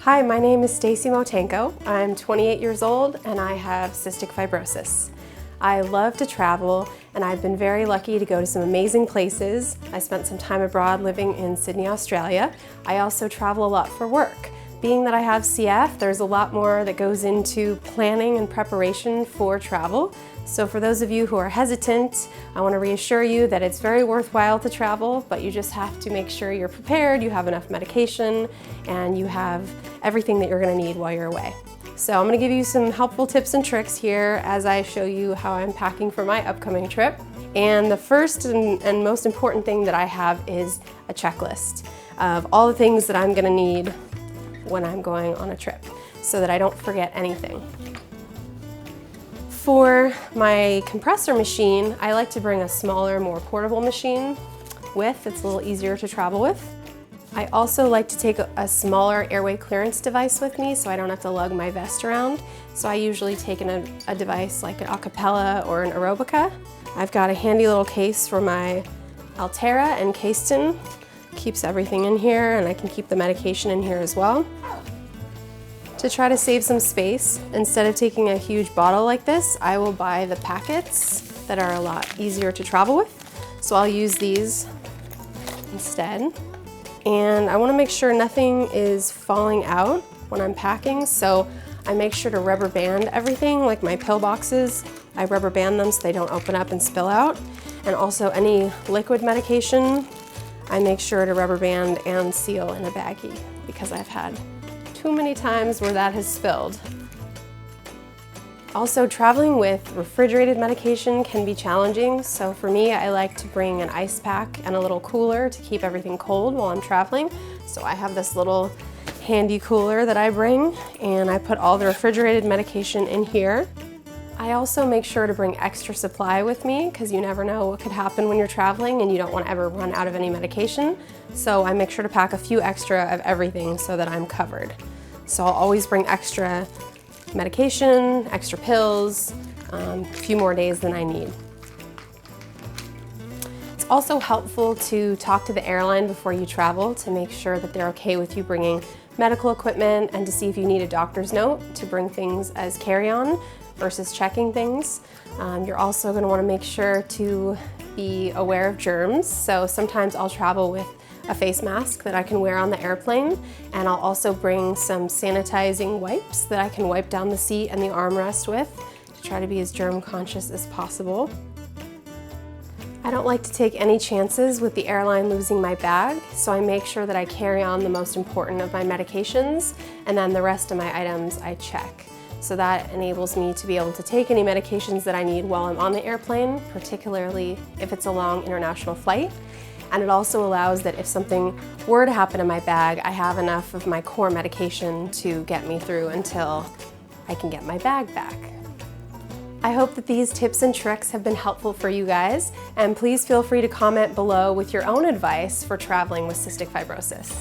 Hi, my name is Stacy Motenko. I'm 28 years old and I have cystic fibrosis. I love to travel and I've been very lucky to go to some amazing places. I spent some time abroad living in Sydney, Australia. I also travel a lot for work. Being that I have CF, there's a lot more that goes into planning and preparation for travel. So for those of you who are hesitant, I want to reassure you that it's very worthwhile to travel, but you just have to make sure you're prepared, you have enough medication, and you have everything that you're going to need while you're away. So I'm going to give you some helpful tips and tricks here as I show you how I'm packing for my upcoming trip. And the first and most important thing that I have is a checklist of all the things that I'm going to need when I'm going on a trip so that I don't forget anything. For my compressor machine, I like to bring a smaller, more portable machine with. It's a little easier to travel with. I also like to take a smaller airway clearance device with me so I don't have to lug my vest around. So I usually take a device like an Acapella or an Aerobica. I've got a handy little case for my Altera and Caiston. Keeps everything in here, and I can keep the medication in here as well. To try to save some space, instead of taking a huge bottle like this, I will buy the packets that are a lot easier to travel with. So I'll use these instead. And I want to make sure nothing is falling out when I'm packing, so I make sure to rubber band everything, like my pill boxes. I rubber band them so they don't open up and spill out. And also any liquid medication, I make sure to rubber band and seal in a baggie because I've had too many times where that has spilled. Also, traveling with refrigerated medication can be challenging, so for me, I like to bring an ice pack and a little cooler to keep everything cold while I'm traveling. So I have this little handy cooler that I bring, and I put all the refrigerated medication in here. I also make sure to bring extra supply with me because you never know what could happen when you're traveling and you don't want to ever run out of any medication. So I make sure to pack a few extra of everything so that I'm covered. So I'll always bring extra medication, extra pills, a few more days than I need. It's also helpful to talk to the airline before you travel to make sure that they're okay with you bringing medical equipment and to see if you need a doctor's note to bring things as carry-on versus checking things. You're also going to want to make sure to be aware of germs. So sometimes I'll travel with a face mask that I can wear on the airplane, and I'll also bring some sanitizing wipes that I can wipe down the seat and the armrest with to try to be as germ conscious as possible. I don't like to take any chances with the airline losing my bag, so I make sure that I carry on the most important of my medications, and then the rest of my items I check. So that enables me to be able to take any medications that I need while I'm on the airplane, particularly if it's a long international flight. And it also allows that if something were to happen in my bag, I have enough of my core medication to get me through until I can get my bag back. I hope that these tips and tricks have been helpful for you guys, and please feel free to comment below with your own advice for traveling with cystic fibrosis.